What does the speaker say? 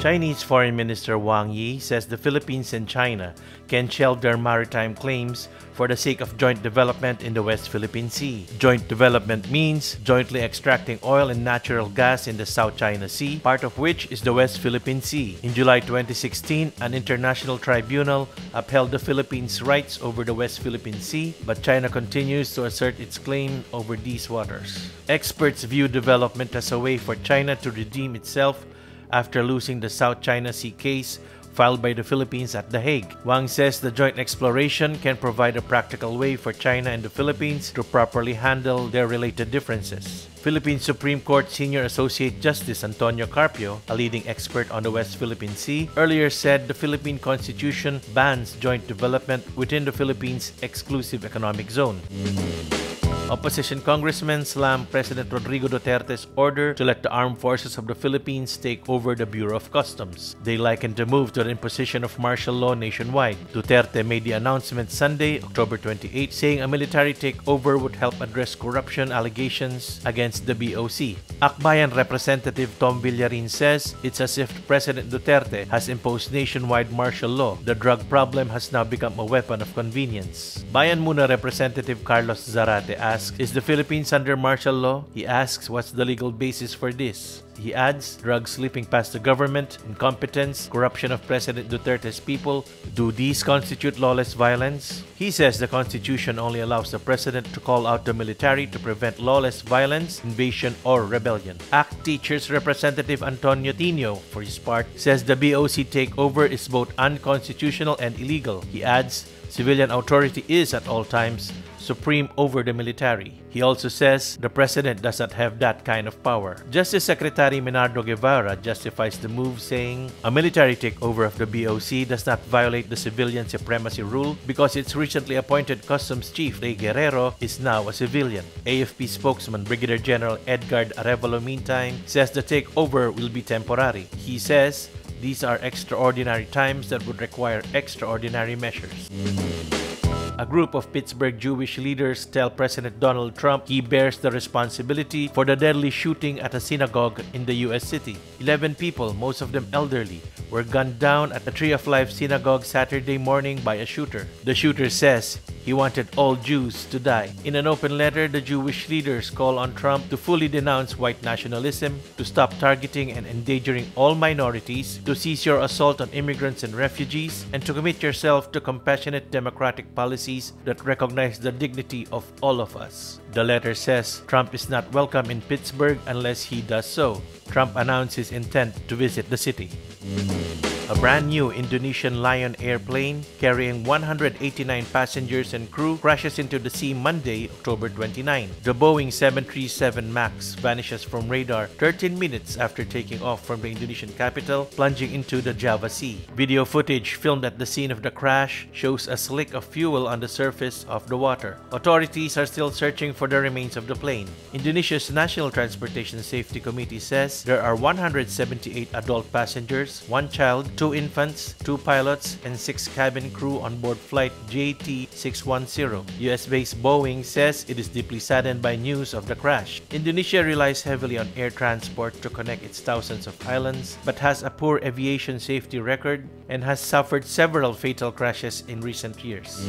Chinese Foreign Minister Wang Yi says the Philippines and China can shelve their maritime claims for the sake of joint development in the West Philippine Sea. Joint development means jointly extracting oil and natural gas in the South China Sea, part of which is the West Philippine Sea. In July 2016, an international tribunal upheld the Philippines' rights over the West Philippine Sea, but China continues to assert its claim over these waters. Experts view development as a way for China to redeem itself after losing the South China Sea case filed by the Philippines at The Hague. Wang says the joint exploration can provide a practical way for China and the Philippines to properly handle their related differences. Philippine Supreme Court Senior Associate Justice Antonio Carpio, a leading expert on the West Philippine Sea, earlier said the Philippine Constitution bans joint development within the Philippines' exclusive economic zone. Opposition congressmen slammed President Rodrigo Duterte's order to let the armed forces of the Philippines take over the Bureau of Customs. They likened the move to the imposition of martial law nationwide. Duterte made the announcement Sunday, October 28, saying a military takeover would help address corruption allegations against the BOC. Akbayan Representative Tom Villarin says it's as if President Duterte has imposed nationwide martial law. The drug problem has now become a weapon of convenience. Bayan Muna Representative Carlos Zarate asks, is the Philippines under martial law? He asks what's the legal basis for this. He adds, drugs slipping past the government, incompetence, corruption of President Duterte's people. Do these constitute lawless violence? He says the Constitution only allows the President to call out the military to prevent lawless violence, invasion, or rebellion. ACT Teachers Representative Antonio Tino, for his part, says the BOC takeover is both unconstitutional and illegal. He adds, civilian authority is at all times supreme over the military. He also says the president does not have that kind of power. Justice Secretary Menardo Guevara justifies the move, saying a military takeover of the BOC does not violate the civilian supremacy rule because its recently appointed customs chief, Rey Guerrero, is now a civilian. AFP spokesman Brigadier General Edgar Arevalo, meantime, says the takeover will be temporary. He says these are extraordinary times that would require extraordinary measures. A group of Pittsburgh Jewish leaders tell President Donald Trump he bears the responsibility for the deadly shooting at a synagogue in the U.S. city. 11 people, most of them elderly, were gunned down at the Tree of Life synagogue Saturday morning by a shooter. The shooter says he wanted all Jews to die. In an open letter, the Jewish leaders call on Trump to fully denounce white nationalism, to stop targeting and endangering all minorities, to cease your assault on immigrants and refugees, and to commit yourself to compassionate democratic policies that recognize the dignity of all of us. The letter says Trump is not welcome in Pittsburgh unless he does so. Trump announced his intent to visit the city. A brand new Indonesian Lion Airplane carrying 189 passengers and crew crashes into the sea Monday, October 29. The Boeing 737 MAX vanishes from radar 13 minutes after taking off from the Indonesian capital, plunging into the Java Sea. Video footage filmed at the scene of the crash shows a slick of fuel on the surface of the water. Authorities are still searching for the remains of the plane. Indonesia's National Transportation Safety Committee says there are 178 adult passengers, 1 child, 2 infants, 2 pilots, and 6 cabin crew on board flight JT610. US-based Boeing says it is deeply saddened by news of the crash. Indonesia relies heavily on air transport to connect its thousands of islands, but has a poor aviation safety record and has suffered several fatal crashes in recent years.